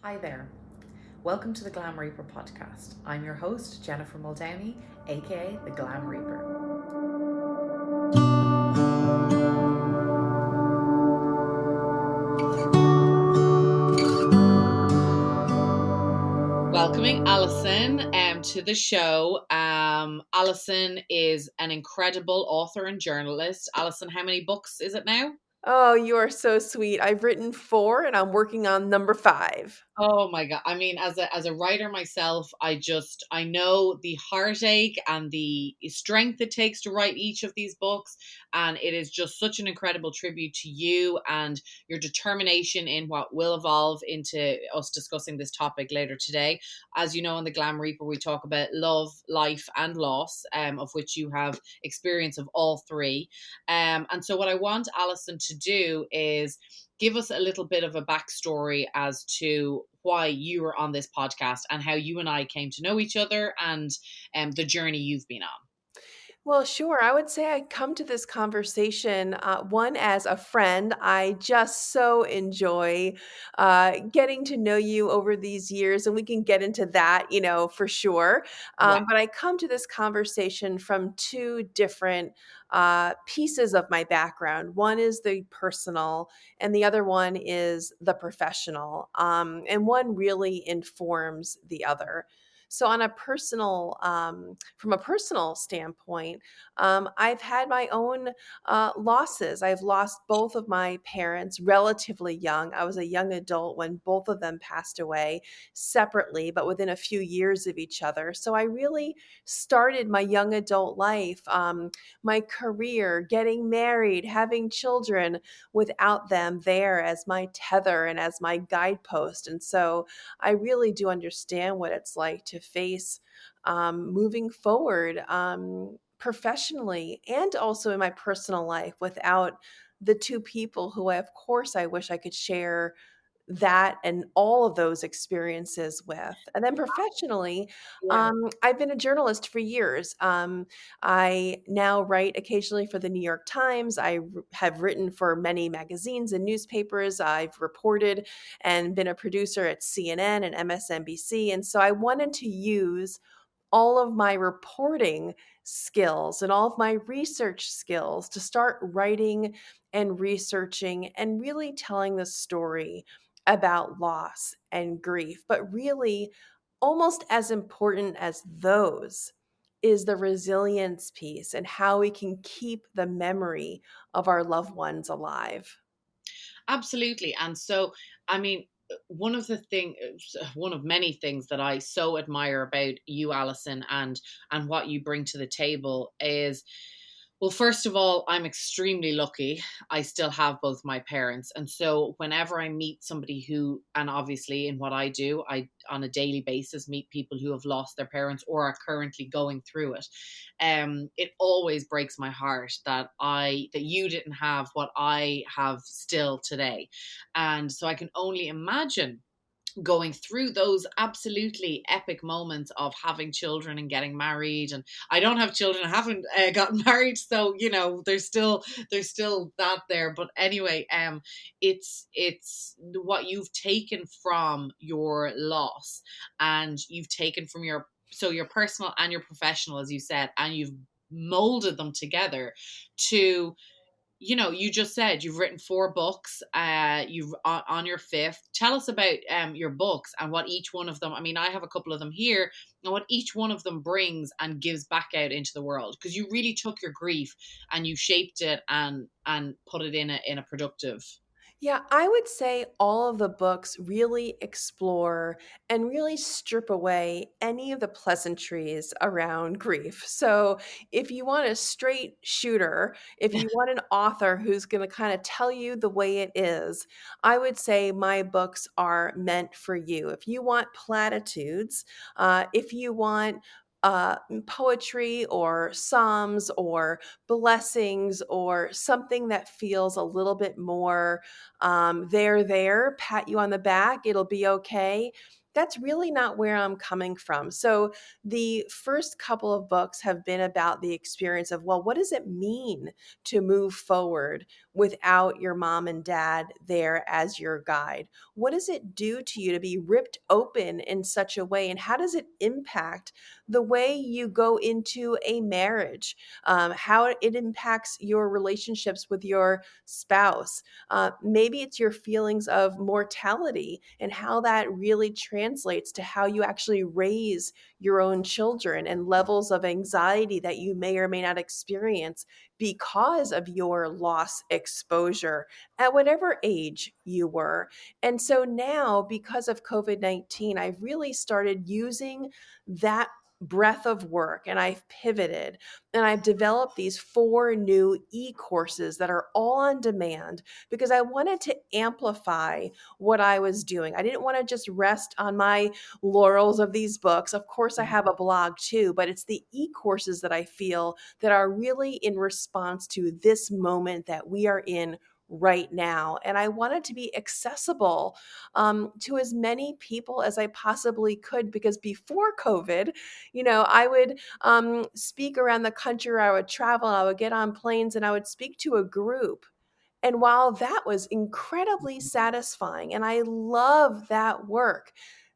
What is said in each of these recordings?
Hi there. Welcome to the Glam Reaper podcast. I'm your host, Jennifer Muldowney, aka the Glam Reaper. Welcoming Allison to the show. Allison is an incredible author and journalist. Allison, how many books is it now? Oh, you are so sweet. I've written 4 and I'm working on number 5. Oh my God. I mean, as a writer myself, I know the heartache and the strength it takes to write each of these books. And it is just such an incredible tribute to you and your determination in what will evolve into us discussing this topic later today. As you know, in the Glam Reaper, we talk about love, life, and loss, of which you have experience of all three. And so what I want Alison to do is give us a little bit of a backstory as to why you were on this podcast and how you and I came to know each other and the journey you've been on. Well, sure. I would say I come to this conversation, one, as a friend. I just so enjoy getting to know you over these years, and we can get into that, for sure. Yeah. But I come to this conversation from two different pieces of my background. One is the personal, and the other one is the professional. And one really informs the other. So, from a personal standpoint, I've had my own losses. I've lost both of my parents relatively young. I was a young adult when both of them passed away separately, but within a few years of each other. So I really started my young adult life, my career, getting married, having children without them there as my tether and as my guidepost. And so I really do understand what it's like to face moving forward professionally and also in my personal life without the two people who, of course, I wish I could share that and all of those experiences with. And then professionally, Yeah. I've been a journalist for years. I now write occasionally for the New York Times. Have written for many magazines and newspapers. I've reported and been a producer at CNN and MSNBC. And so I wanted to use all of my reporting skills and all of my research skills to start writing and researching and really telling the story about loss and grief. But really, almost as important as those is the resilience piece and how we can keep the memory of our loved ones alive. Absolutely. And so, I mean, one of many things that I so admire about you, Alison, and what you bring to the table is, well, first of all, I'm extremely lucky. I still have both my parents. And so whenever I meet somebody who, and obviously in what I do, I on a daily basis meet people who have lost their parents or are currently going through it. It always breaks my heart that you didn't have what I have still today. And so I can only imagine going through those absolutely epic moments of having children and getting married. And I don't have children, I haven't gotten married, so there's still that there. But anyway, it's what you've taken from your loss, and you've taken from your personal and your professional, as you said, and you've molded them together to, you just said you've written 4 books. You've on your fifth. Tell us about your books and what each one of them. I mean, I have a couple of them here, and what each one of them brings and gives back out into the world. Because you really took your grief and you shaped it and put it in a productive. Yeah, I would say all of the books really explore and really strip away any of the pleasantries around grief. So, if you want a straight shooter, if you want an author who's going to kind of tell you the way it is, I would say my books are meant for you. If you want platitudes, if you want poetry or psalms or blessings or something that feels a little bit more there, pat you on the back, it'll be okay. That's really not where I'm coming from. So, the first couple of books have been about the experience of, well, what does it mean to move forward without your mom and dad there as your guide? What does it do to you to be ripped open in such a way? And how does it impact the way you go into a marriage? How it impacts your relationships with your spouse? Maybe it's your feelings of mortality and how that really translates to how you actually raise your own children and levels of anxiety that you may or may not experience because of your loss exposure at whatever age you were. And so now, because of COVID 19, I've really started using that breadth of work and I've pivoted and I've developed these 4 new e-courses that are all on demand because I wanted to amplify what I was doing. I didn't want to just rest on my laurels of these books. Of course, I have a blog too, but it's the e-courses that I feel that are really in response to this moment that we are in right now. And I wanted to be accessible to as many people as I possibly could because before COVID, I would speak around the country, or I would travel, I would get on planes, and I would speak to a group. And while that was incredibly satisfying, and I love that work,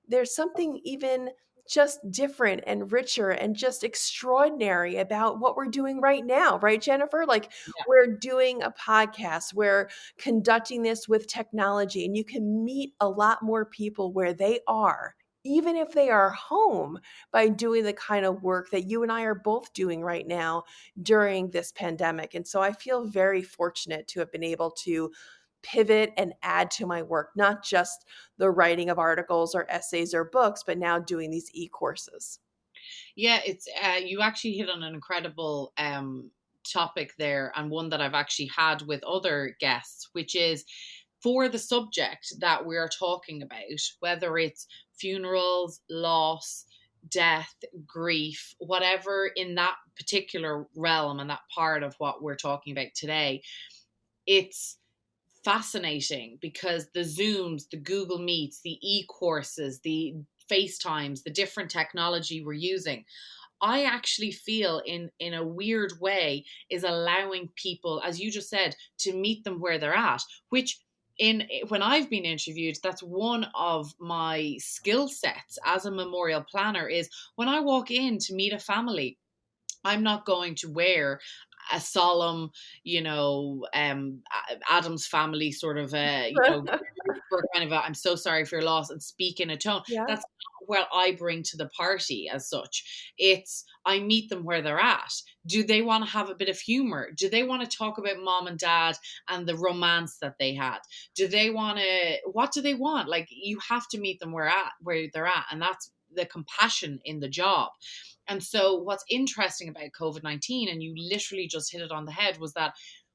there's something even just different and richer and just extraordinary about what we're doing right now, right, Jennifer? Like, we're doing a podcast, we're conducting this with technology, and you can meet a lot more people where they are, even if they are home, by doing the kind of work that you and I are both doing right now during this pandemic. And so I feel very fortunate to have been able to pivot and add to my work, not just the writing of articles or essays or books, but now doing these e-courses. Yeah, it's you actually hit on an incredible topic there, and one that I've actually had with other guests, which is for the subject that we're talking about, whether it's funerals, loss, death, grief, whatever in that particular realm and that part of what we're talking about today, it's fascinating because the Zooms, the Google Meets, the e-courses, the FaceTimes, the different technology we're using, I actually feel in a weird way is allowing people, as you just said, to meet them where they're at, which in when I've been interviewed, that's one of my skill sets as a memorial planner is when I walk in to meet a family, I'm not going to wear a solemn, Adam's family sort of, for kind of a, I'm so sorry for your loss and speak in a tone. Yeah. That's not what I bring to the party as such. It's, I meet them where they're at. Do they want to have a bit of humor? Do they want to talk about mom and dad and the romance that they had? Do they want to, what do they want? Like, you have to meet them where they're at. And that's the compassion in the job. And so, what's interesting about COVID 19, and you literally just hit it on the head, was that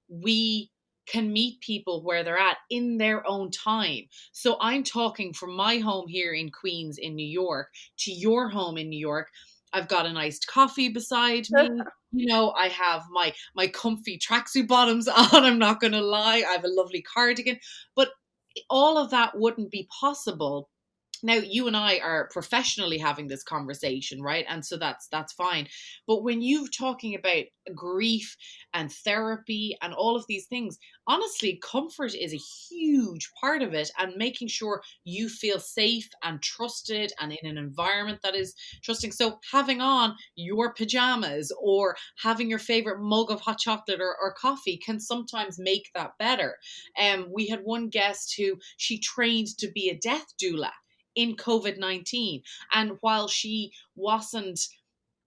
we can meet people where they're at in their own time. So, I'm talking from my home here in Queens, in New York, to your home in New York. I've got an iced coffee beside me. I have my comfy tracksuit bottoms on. I'm not going to lie. I have a lovely cardigan. But all of that wouldn't be possible. Now you and I are professionally having this conversation, right? And so that's fine. But when you're talking about grief and therapy and all of these things, honestly, comfort is a huge part of it, and making sure you feel safe and trusted and in an environment that is trusting. So having on your pajamas or having your favorite mug of hot chocolate or coffee can sometimes make that better. We had one guest who she trained to be a death doula in COVID 19. And while she wasn't,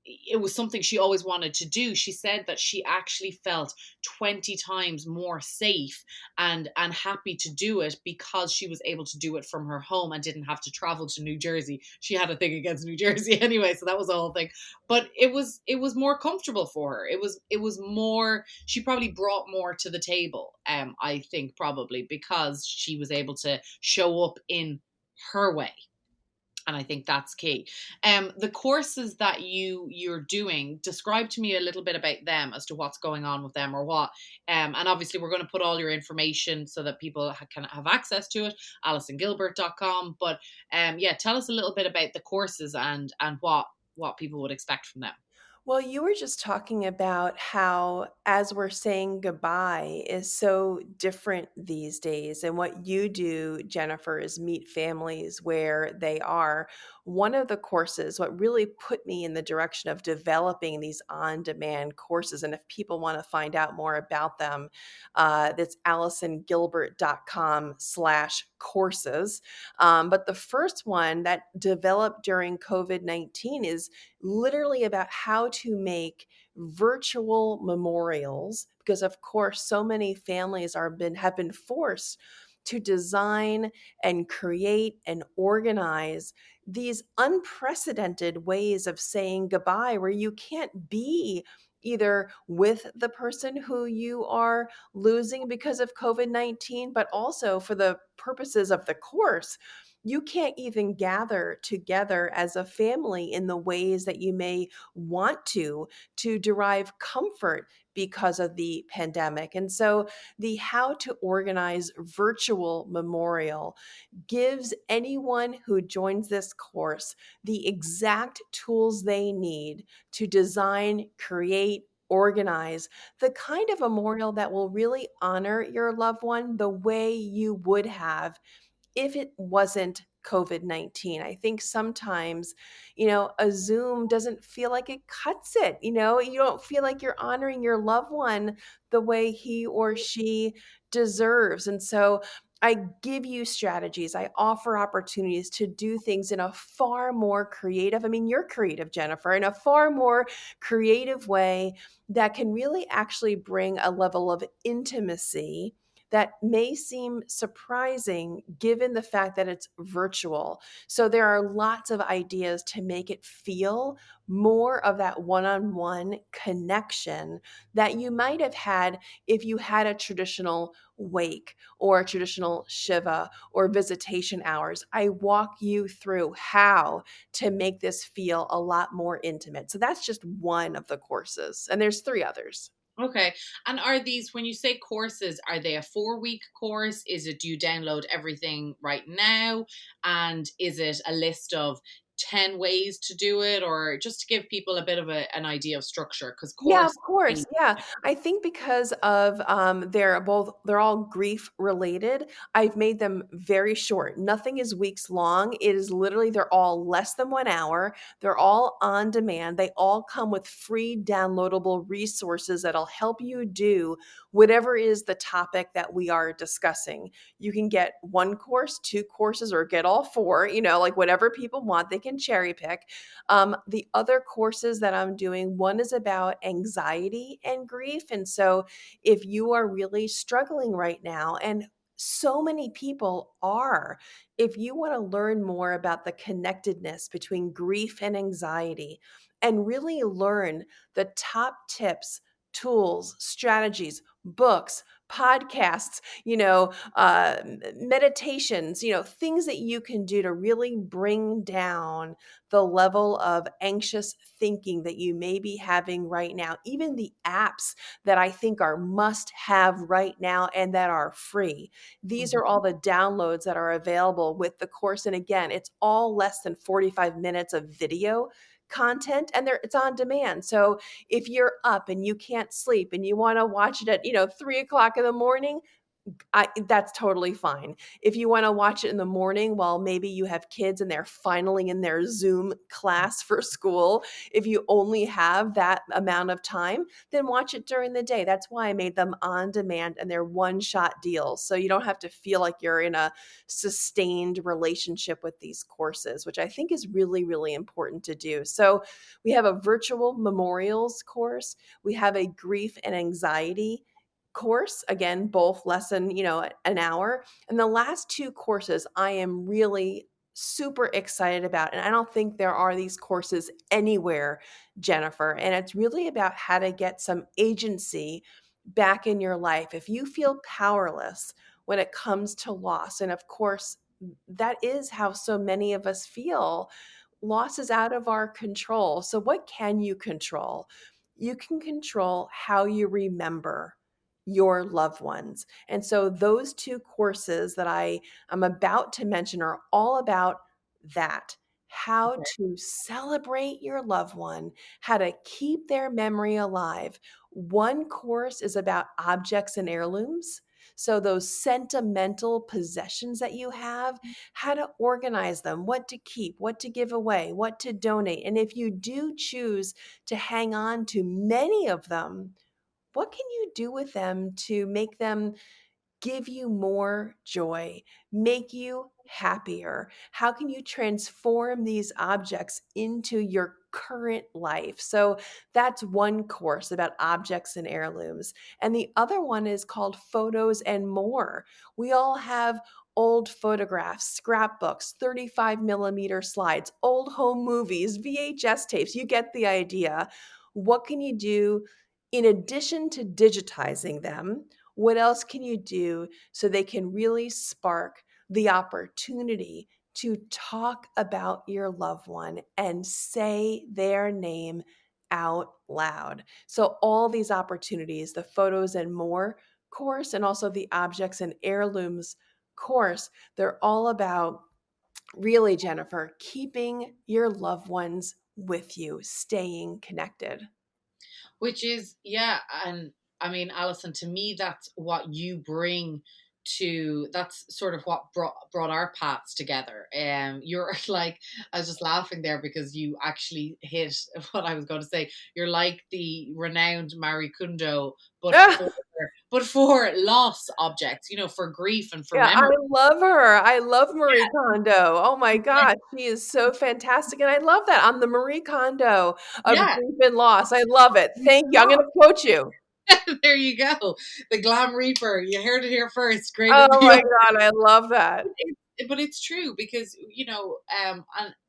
it was something she always wanted to do, she said that she actually felt 20 times more safe and happy to do it because she was able to do it from her home and didn't have to travel to New Jersey. She had a thing against New Jersey anyway, so that was the whole thing. But it was more comfortable for her. It was more, she probably brought more to the table, I think, probably because she was able to show up in her way. And I think that's key. The courses that you're doing, describe to me a little bit about them as to what's going on with them or what. And obviously, we're going to put all your information so that people can have access to it. AllisonGilbert.com. But yeah, tell us a little bit about the courses and what people would expect from them. Well, you were just talking about how, as we're saying goodbye, is so different these days. And what you do, Jennifer, is meet families where they are. One of the courses, what really put me in the direction of developing these on demand courses, and if people want to find out more about them, that's AllisonGilbert.com/courses. But the first one that developed during COVID-19 is literally about how to make virtual memorials, because of course so many families have been forced to design and create and organize these unprecedented ways of saying goodbye, where you can't be either with the person who you are losing because of COVID-19, but also for the purposes of the course, you can't even gather together as a family in the ways that you may want to derive comfort because of the pandemic. And so the how to organize virtual memorial gives anyone who joins this course the exact tools they need to design, create, organize the kind of memorial that will really honor your loved one the way you would have if it wasn't COVID-19. I think sometimes, a Zoom doesn't feel like it cuts it. You don't feel like you're honoring your loved one the way he or she deserves. And so I give you strategies. I offer opportunities to do things in a far more creative, I mean, you're creative, Jennifer, in a far more creative way that can really actually bring a level of intimacy that may seem surprising given the fact that it's virtual. So there are lots of ideas to make it feel more of that one on one connection that you might have had if you had a traditional wake or a traditional Shiva or visitation hours. I walk you through how to make this feel a lot more intimate. So that's just one of the courses, and there's three others. Okay. And are these, when you say courses, are they a 4 week course? Is it, do you download everything right now? And is it a list of 10 ways to do it? Or just to give people a bit of an idea of structure? Because Yeah, of course, course. Yeah. I think because of they're all grief related, I've made them very short. Nothing is weeks long. It is literally they're all less than 1 hour. They're all on demand. They all come with free downloadable resources that'll help you do whatever is the topic that we are discussing. You can get one course, two courses, or get all four, like whatever people want, they can cherry pick. The other courses that I'm doing, one is about anxiety and grief. And so if you are really struggling right now, and so many people are, if you want to learn more about the connectedness between grief and anxiety and really learn the top tips, tools, strategies, books, podcasts, meditations, things that you can do to really bring down the level of anxious thinking that you may be having right now, even the apps that I think are must have right now and that are free. These are all the downloads that are available with the course. And again, it's all less than 45 minutes of video content, and it's on demand. So if you're up and you can't sleep and you want to watch it at 3 o'clock in the morning, that's totally fine. If you want to watch it in the morning while maybe you have kids and they're finally in their Zoom class for school, if you only have that amount of time, then watch it during the day. That's why I made them on demand, and they're one shot deals. So you don't have to feel like you're in a sustained relationship with these courses, which I think is really, really important to do. So we have a virtual memorials course, we have a grief and anxiety course, again, both less than an hour. And the last two courses I am really super excited about, and I don't think there are these courses anywhere, Jennifer. And it's really about how to get some agency back in your life if you feel powerless when it comes to loss. And of course, that is how so many of us feel. Loss is out of our control. So, what can you control? You can control how you remember your loved ones. And so, those two courses that I am about to mention are all about that, how Okay. to celebrate your loved one, how to keep their memory alive. One course is about objects and heirlooms. So, those sentimental possessions that you have, how to organize them, what to keep, what to give away, what to donate. And if you do choose to hang on to many of them, what can you do with them to make them give you more joy, make you happier? How can you transform these objects into your current life? So that's one course about objects and heirlooms. And the other one is called Photos and More. We all have old photographs, scrapbooks, 35 millimeter slides, old home movies, VHS tapes. You get the idea. What can you do in addition to digitizing them? What else can you do so they can really spark the opportunity to talk about your loved one and say their name out loud? So, all these opportunities, the Photos and More course, and also the Objects and Heirlooms course, they're all about really, Jennifer, keeping your loved ones with you, staying connected. Which is, yeah, and I mean, Alison, to me, that's what you bring to, that's sort of what brought our paths together. You're like, I was just laughing there because you actually hit what I was going to say. You're like the renowned Marie Kondo, but for loss objects, for grief and for Yeah, I memory. love her. I love Marie Kondo. Oh my god, she is so fantastic, and I love that. I'm the Marie Kondo of Yeah. grief and loss. I love it. Thank you. I'm gonna quote you. There you go. The Glam Reaper. You heard it here first. Great Oh review. my god, I love that. But it's true because and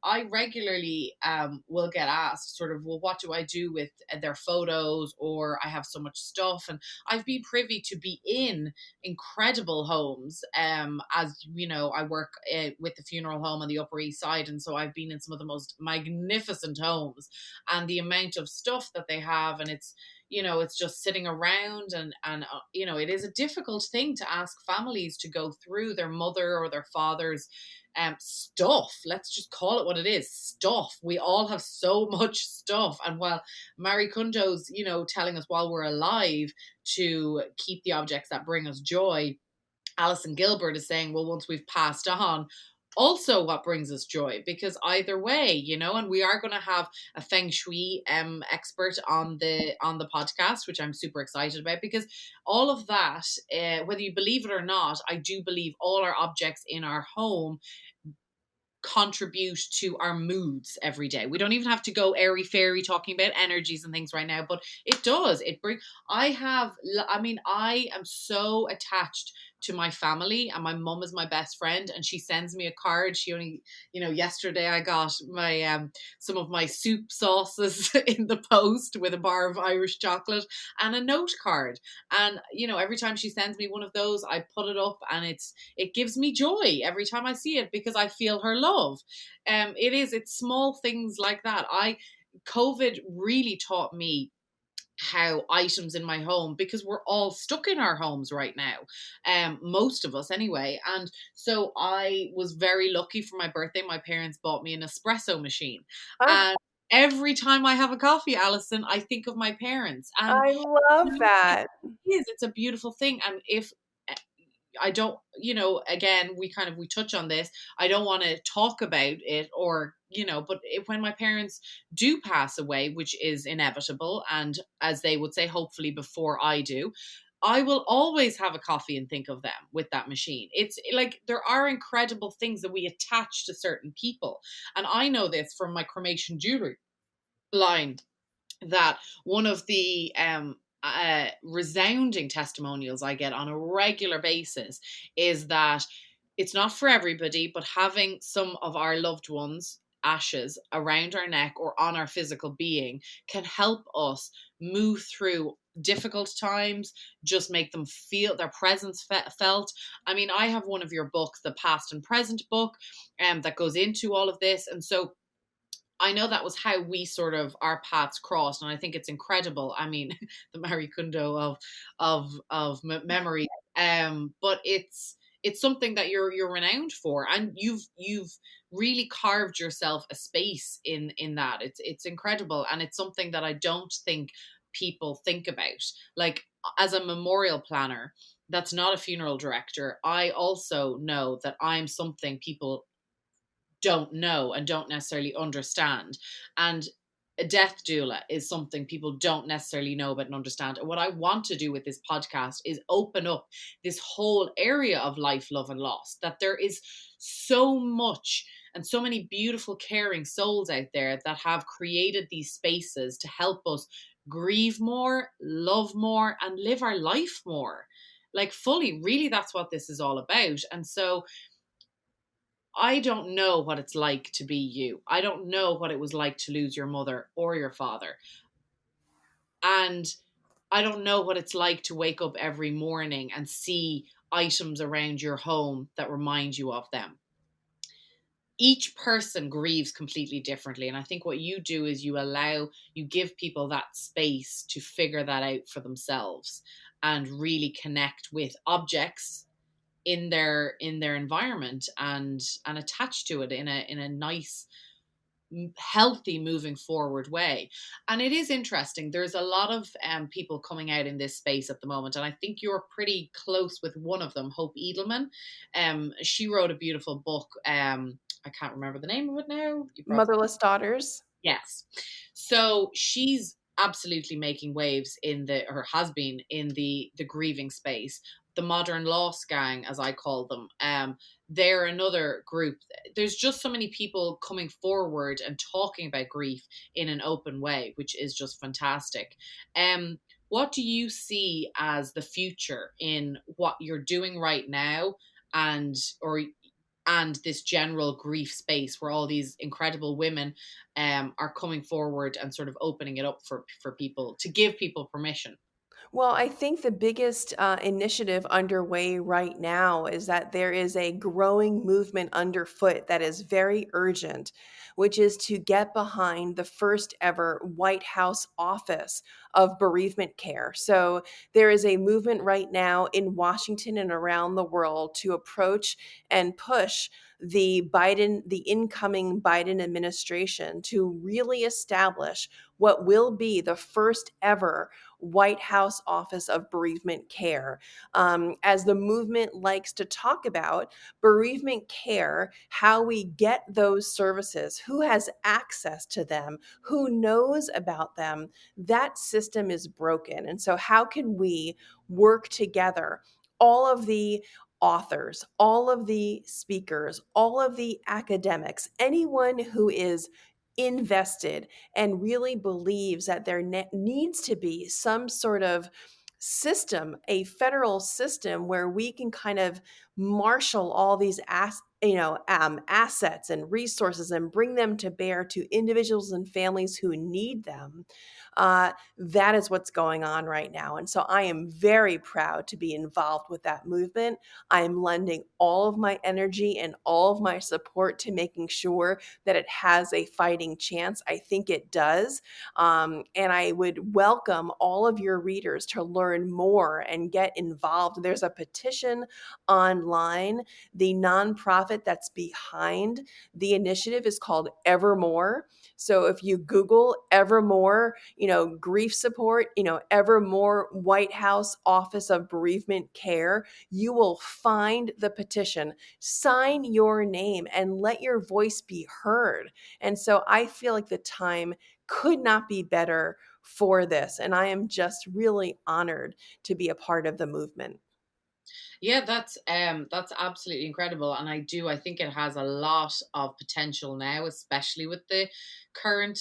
I regularly will get asked sort of, well, what do I do with their photos, or I have so much stuff. And I've been privy to be in incredible homes. As you know, I work with the funeral home on the Upper East Side, and so I've been in some of the most magnificent homes, and the amount of stuff that they have, and it's just sitting around, and it is a difficult thing to ask families to go through their mother or their father's stuff. Let's just call it what it is, stuff. We all have so much stuff, and while Marie Kondo's telling us while we're alive to keep the objects that bring us joy, Allison Gilbert is saying, well, once we've passed on, also what brings us joy, because either way, and we are going to have a feng shui expert on the podcast, which I'm super excited about, because all of that, whether you believe it or not, I do believe all our objects in our home contribute to our moods every day. We don't even have to go airy fairy talking about energies and things right now, but it does. I mean, I am so attached to my family, and my mum is my best friend, and she sends me a card. She only, yesterday I got my some of my soup sauces in the post with a bar of Irish chocolate and a note card. And every time she sends me one of those, I put it up, and it gives me joy every time I see it because I feel her love. It's small things like that. COVID really taught me how items in my home, because we're all stuck in our homes right now, most of us anyway. And so I was very lucky. For my birthday, my parents bought me an espresso machine, Ah, and every time I have a coffee, Alison, I think of my parents. And I love that. it's a beautiful thing. And if I don't, again, we touch on this. I don't want to talk about it, or, but when my parents do pass away, which is inevitable, and as they would say, hopefully before I do, I will always have a coffee and think of them with that machine. It's like there are incredible things that we attach to certain people. And I know this from my cremation jewelry line, that one of the resounding testimonials I get on a regular basis is that it's not for everybody, but having some of our loved ones ashes around our neck or on our physical being can help us move through difficult times, just make them feel their presence felt. I mean, I have one of your books, the past and present book, that goes into all of this. And so I know that was how we sort of our paths crossed, and I think it's incredible. I mean, the Marie Kondo of memory, but it's something that you're renowned for, and you've really carved yourself a space in that. It's incredible, and it's something that I don't think people think about. Like, as a memorial planner, that's not a funeral director. I also know that I'm something people don't know and don't necessarily understand. And a death doula is something people don't necessarily know about and understand. And what I want to do with this podcast is open up this whole area of life, love, and loss, that there is so much and so many beautiful, caring souls out there that have created these spaces to help us grieve more, love more, and live our life more. Like, fully, really, that's what this is all about. And so I don't know what it's like to be you. I don't know what it was like to lose your mother or your father. And I don't know what it's like to wake up every morning and see items around your home that remind you of them. Each person grieves completely differently. And I think what you do is you give people that space to figure that out for themselves and really connect with objects in their environment and attach to it in a nice, healthy, moving forward way. And it is interesting, there's a lot of people coming out in this space at the moment, and I think you're pretty close with one of them, Hope Edelman. She wrote a beautiful book. I can't remember the name of it now. You probably Motherless daughters. Yes. So she's absolutely making waves or has been in the grieving space. The modern loss gang, as I call them, they're another group. There's just so many people coming forward and talking about grief in an open way, which is just fantastic. What do you see as the future in what you're doing right now, and or and this general grief space where all these incredible women are coming forward and sort of opening it up for people, to give people permission? Well, I think the biggest initiative underway right now is that there is a growing movement underfoot that is very urgent, which is to get behind the first ever White House office of bereavement care. So there is a movement right now in Washington and around the world to approach and push the incoming Biden administration to really establish what will be the first ever White House Office of Bereavement Care. As the movement likes to talk about, bereavement care, how we get those services, who has access to them, who knows about them, that system is broken. And so, how can we work together? All of the authors, all of the speakers, all of the academics, anyone who is invested and really believes that there needs to be some sort of system, a federal system where we can kind of marshal all these assets and resources and bring them to bear to individuals and families who need them. That is what's going on right now. And so I am very proud to be involved with that movement. I am lending all of my energy and all of my support to making sure that it has a fighting chance. I think it does. And I would welcome all of your readers to learn more and get involved. There's a petition online. The nonprofit that's behind the initiative is called Evermore. So if you Google Evermore, grief support, Evermore White House Office of Bereavement Care, you will find the petition. Sign your name and let your voice be heard. And so I feel like the time could not be better for this. And I am just really honored to be a part of the movement. Yeah, that's absolutely incredible, and I think it has a lot of potential now, especially with the current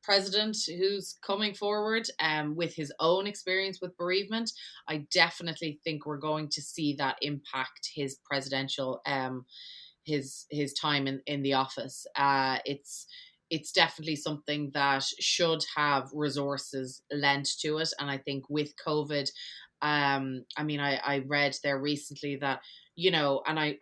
president who's coming forward with his own experience with bereavement. I definitely think we're going to see that impact his time in the office. It's definitely something that should have resources lent to it, and I think with COVID, I mean, I read there recently that, and I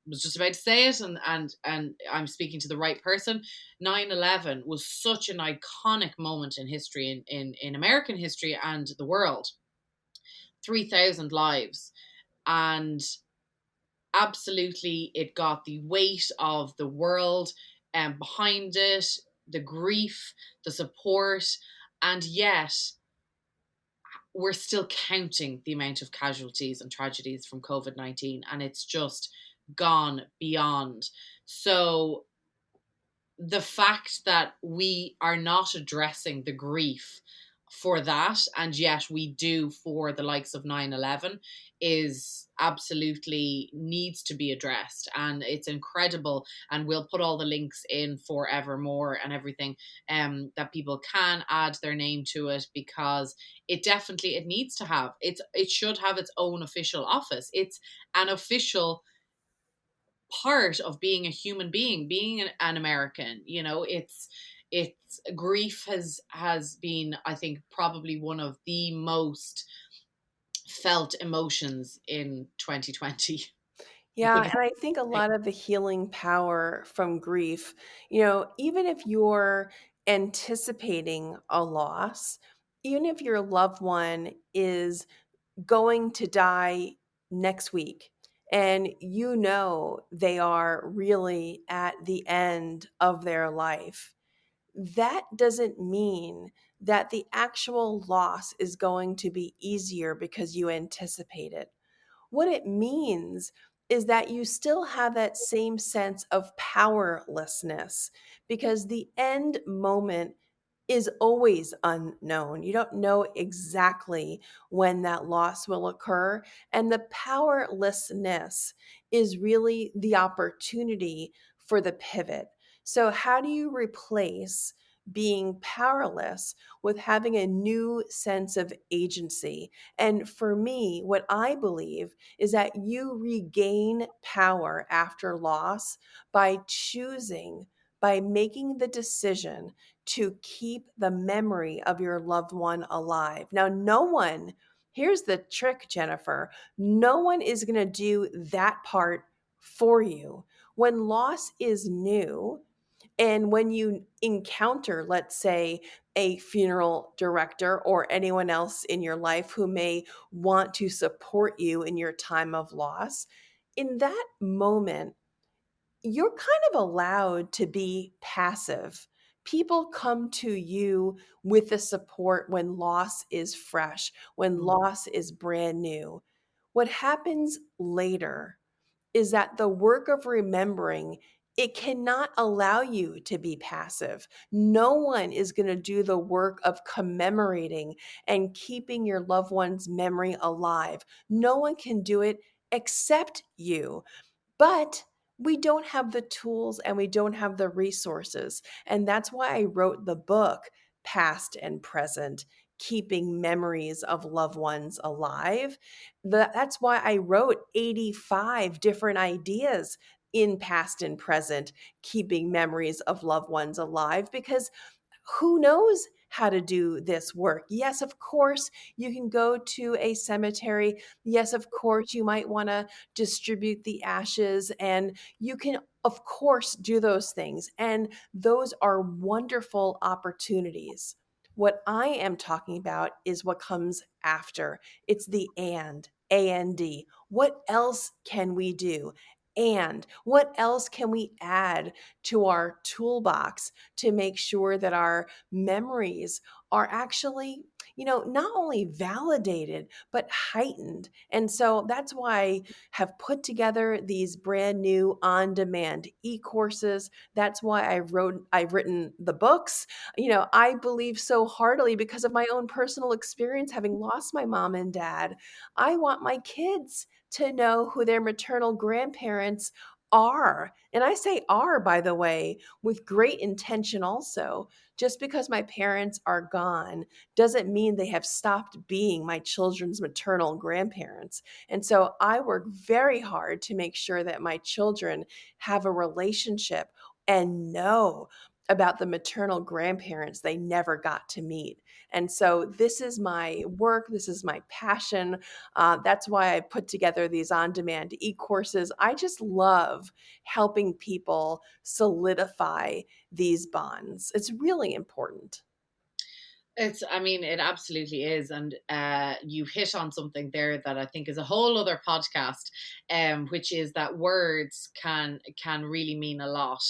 was just about to say it, and I'm speaking to the right person. 9/11 was such an iconic moment in history, in American history and the world. 3,000 lives, and absolutely it got the weight of the world behind it, the grief, the support, and yet we're still counting the amount of casualties and tragedies from COVID-19, and it's just gone beyond. So the fact that we are not addressing the grief for that, and yet we do for the likes of 9/11, is absolutely needs to be addressed, and it's incredible. And we'll put all the links in for Evermore and everything, that people can add their name to it, because it needs to have it should have its own official office. It's an official part of being a human being, being an American. It's grief has been, I think, probably one of the most felt emotions in 2020. Yeah, With and I think a lot of the healing power from grief, even if you're anticipating a loss, even if your loved one is going to die next week and they are really at the end of their life, that doesn't mean that the actual loss is going to be easier because you anticipate it. What it means is that you still have that same sense of powerlessness, because the end moment is always unknown. You don't know exactly when that loss will occur. And the powerlessness is really the opportunity for the pivot. So, how do you replace being powerless with having a new sense of agency? And for me, what I believe is that you regain power after loss by by making the decision to keep the memory of your loved one alive. Now, here's the trick, Jennifer, no one is going to do that part for you. When loss is new, and when you encounter, let's say, a funeral director or anyone else in your life who may want to support you in your time of loss, in that moment, you're kind of allowed to be passive. People come to you with the support when loss is fresh, when loss is brand new. What happens later is that the work of remembering, it cannot allow you to be passive. No one is going to do the work of commemorating and keeping your loved one's memory alive. No one can do it except you. But we don't have the tools and we don't have the resources. And that's why I wrote the book, Past and Present, Keeping Memories of Loved Ones Alive. That's why I wrote 85 different ideas in Past and Present, Keeping Memories of Loved Ones Alive, because who knows how to do this work? Yes, of course, you can go to a cemetery. Yes, of course, you might want to distribute the ashes, and you can, of course, do those things. And those are wonderful opportunities. What I am talking about is what comes after. It's the and. What else can we do? And what else can we add to our toolbox to make sure that our memories are actually, not only validated, but heightened? And so that's why I have put together these brand new on-demand e-courses. That's why I've written the books. I believe so heartily, because of my own personal experience having lost my mom and dad. I want my kids to know who their maternal grandparents are, and I say are, by the way, with great intention also. Just because my parents are gone doesn't mean they have stopped being my children's maternal grandparents. And so I work very hard to make sure that my children have a relationship and know about the maternal grandparents they never got to meet. And so this is my work, this is my passion. That's why I put together these on demand e courses. I just love helping people solidify these bonds. It's really important. I mean, it absolutely is. And you hit on something there that I think is a whole other podcast, which is that words can really mean a lot.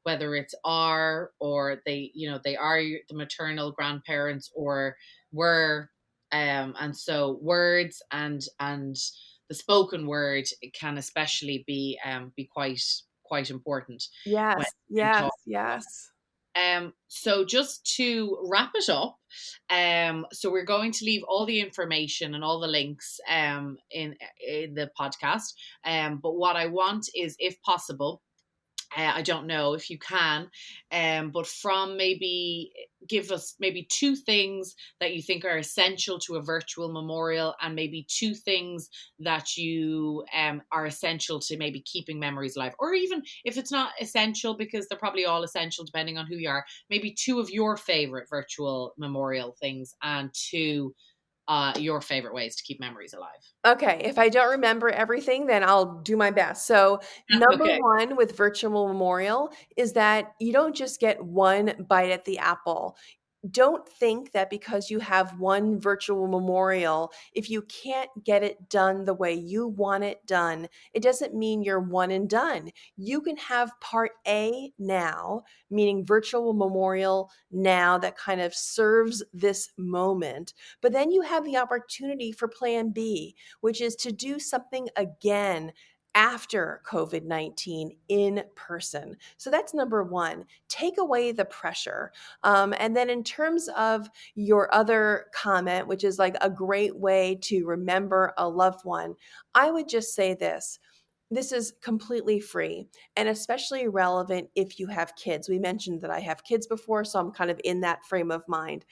Whether it's are, or they, they are the maternal grandparents, or were, and so words and the spoken word can especially be quite important when Yes, talking. yes, yes. So just to wrap it up, so we're going to leave all the information and all the links in the podcast. But what I want is, if possible, I don't know if you can, but from maybe give us maybe two things that you think are essential to a virtual memorial, and maybe two things that you are essential to maybe keeping memories alive. Or even if it's not essential, because they're probably all essential depending on who you are, maybe two of your favorite virtual memorial things, and two your favorite ways to keep memories alive. Okay, if I don't remember everything, then I'll do my best. So, number Okay. 1 with virtual memorial is that you don't just get one bite at the apple. Don't think that because you have one virtual memorial, if you can't get it done the way you want it done, it doesn't mean you're one and done. You can have part A now, meaning virtual memorial now, that kind of serves this moment. But then you have the opportunity for plan B, which is to do something again after COVID 19 in person. So that's number one. Take away the pressure. And then, in terms of your other comment, which is like a great way to remember a loved one, I would just say this. This is completely free and especially relevant if you have kids. We mentioned that I have kids before, so I'm kind of in that frame of mind.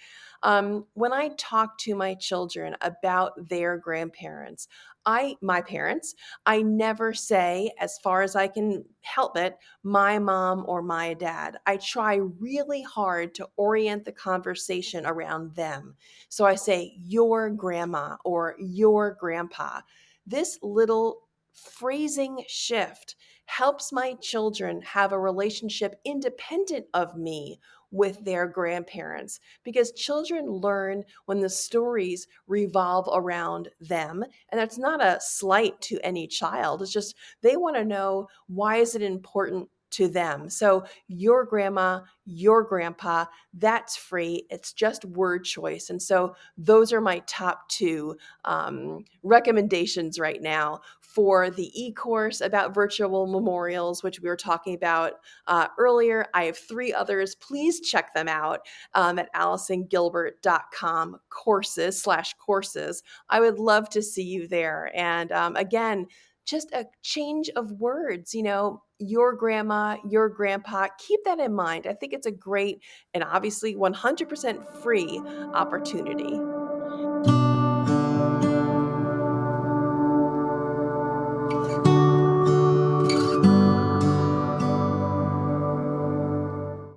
When I talk to my children about their grandparents, my parents, I never say, as far as I can help it, my mom or my dad. I try really hard to orient the conversation around them. So I say your grandma or your grandpa. This little phrasing shift helps my children have a relationship independent of me with their grandparents, because children learn when the stories revolve around them. And that's not a slight to any child. It's just they want to know, why is it important to them? So your grandma, your grandpa, that's free. It's just word choice. And so those are my top two recommendations right now for the e-course about virtual memorials, which we were talking about earlier. I have three others. Please check them out at AllisonGilbert.com courses/courses. I would love to see you there. And again, just a change of words, your grandma, your grandpa, keep that in mind. I think it's a great and obviously 100% free opportunity.